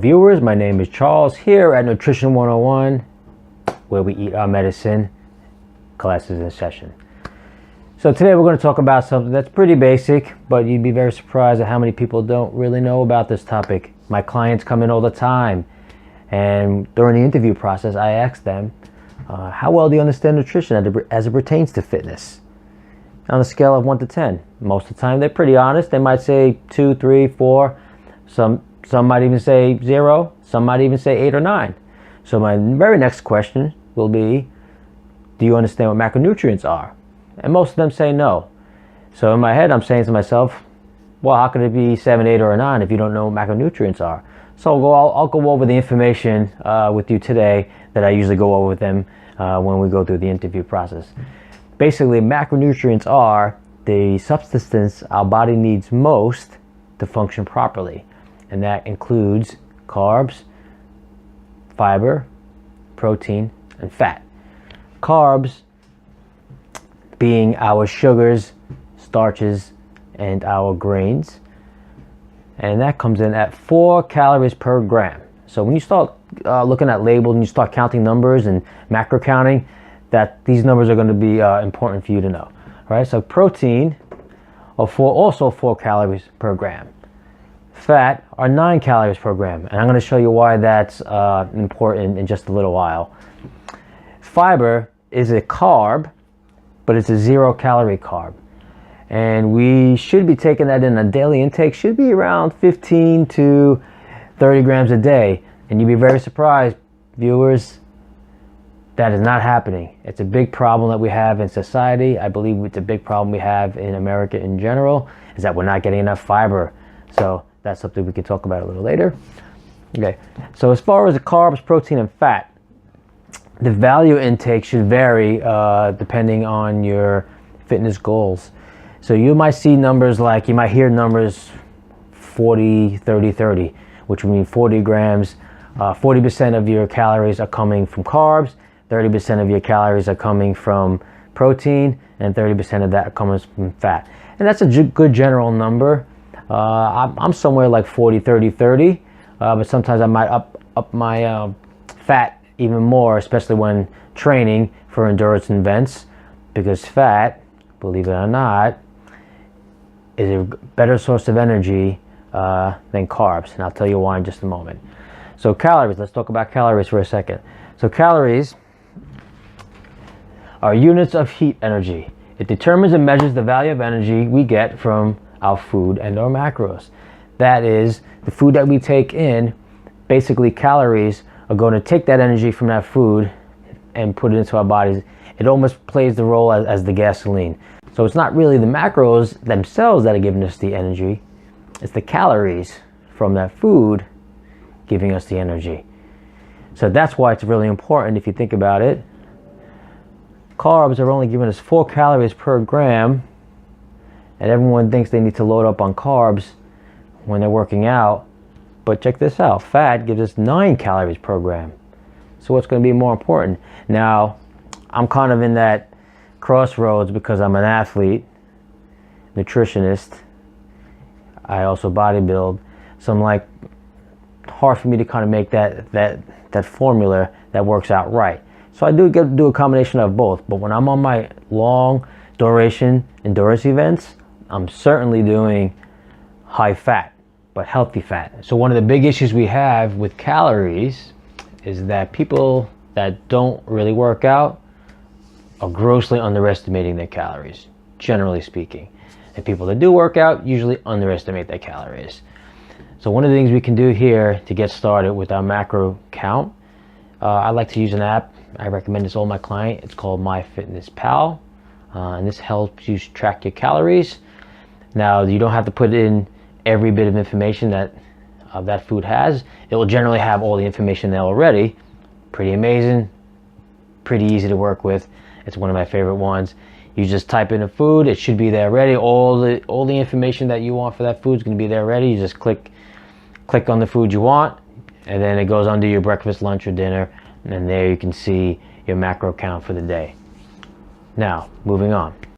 viewers, my name is Charles here at Nutrition 101, where we eat our medicine. Classes in session. So today we're going to talk about something that's pretty basic, but you'd be very surprised at how many people don't really know about this topic. My clients come in all the time, and during the interview process I ask them, how well do you understand nutrition as it pertains to fitness? On a scale of 1 to 10. Most of the time they're pretty honest. They might say 2, 3, 4. Some might even say 0. Some might even say 8 or 9. So my very next question will be, do you understand what macronutrients are? And most of them say no. So in my head I'm saying to myself, well, how could it be 7, 8, or a 9 if you don't know what macronutrients are? So I'll go over the information with you today that I usually go over with them when we go through the interview process. Basically, macronutrients are the substance our body needs most to function properly. And that includes carbs, fiber, protein, and fat. Carbs being our sugars, starches, and our grains. And that comes in at 4 calories per gram. So when you start looking at labels and you start counting numbers and macro counting, that these numbers are going to be important for you to know. All right, so protein are also 4 calories per gram. Fat are 9 calories per gram. And I'm going to show you why that's important in just a little while. Fiber is a carb, but it's a 0-calorie carb. And we should be taking that in a daily intake, should be around 15 to 30 grams a day. And you'd be very surprised, viewers, that is not happening. It's a big problem that we have in society. I believe it's a big problem we have in America in general, is that we're not getting enough fiber. So that's something we can talk about a little later. Okay, so as far as the carbs, protein, and fat, the value intake should vary depending on your fitness goals. So you might see numbers like, you might hear numbers 40, 30, 30, which would mean 40 grams, 40% of your calories are coming from carbs, 30% of your calories are coming from protein, and 30% of that comes from fat. And that's a good general number. I'm somewhere like 40, 30, 30, but sometimes I might up my fat even more, especially when training for endurance events, because fat, believe it or not, is a better source of energy than carbs, and I'll tell you why in just a moment. So calories, let's talk about calories for a second. So calories are units of heat energy. It determines and measures the value of energy we get from our food and our macros. That is, the food that we take in, basically calories are going to take that energy from that food and put it into our bodies. It almost plays the role as the gasoline. So it's not really the macros themselves that are giving us the energy. It's the calories from that food giving us the energy. So that's why it's really important if you think about it. Carbs are only giving us 4 calories per gram, and everyone thinks they need to load up on carbs when they're working out. But check this out, fat gives us 9 calories per gram. So what's going to be more important? Now, I'm kind of in that crossroads because I'm an athlete, nutritionist. I also bodybuild. So I'm like, hard for me to kind of make that formula that works out right. So I do a combination of both. But when I'm on my long duration endurance events, I'm certainly doing high fat, but healthy fat. So one of the big issues we have with calories is that people that don't really work out are grossly underestimating their calories, generally speaking. And people that do work out usually underestimate their calories. So one of the things we can do here to get started with our macro count, I like to use an app. I recommend this to all my clients. It's called MyFitnessPal, and this helps you track your calories. Now, you don't have to put in every bit of information that that food has. It will generally have all the information there already. Pretty amazing, pretty easy to work with. It's one of my favorite ones. You just type in a food, it should be there ready. All the information that you want for that food is going to be there ready. You just click on the food you want, and then it goes under your breakfast, lunch, or dinner, and there you can see your macro count for the day. Now, moving on.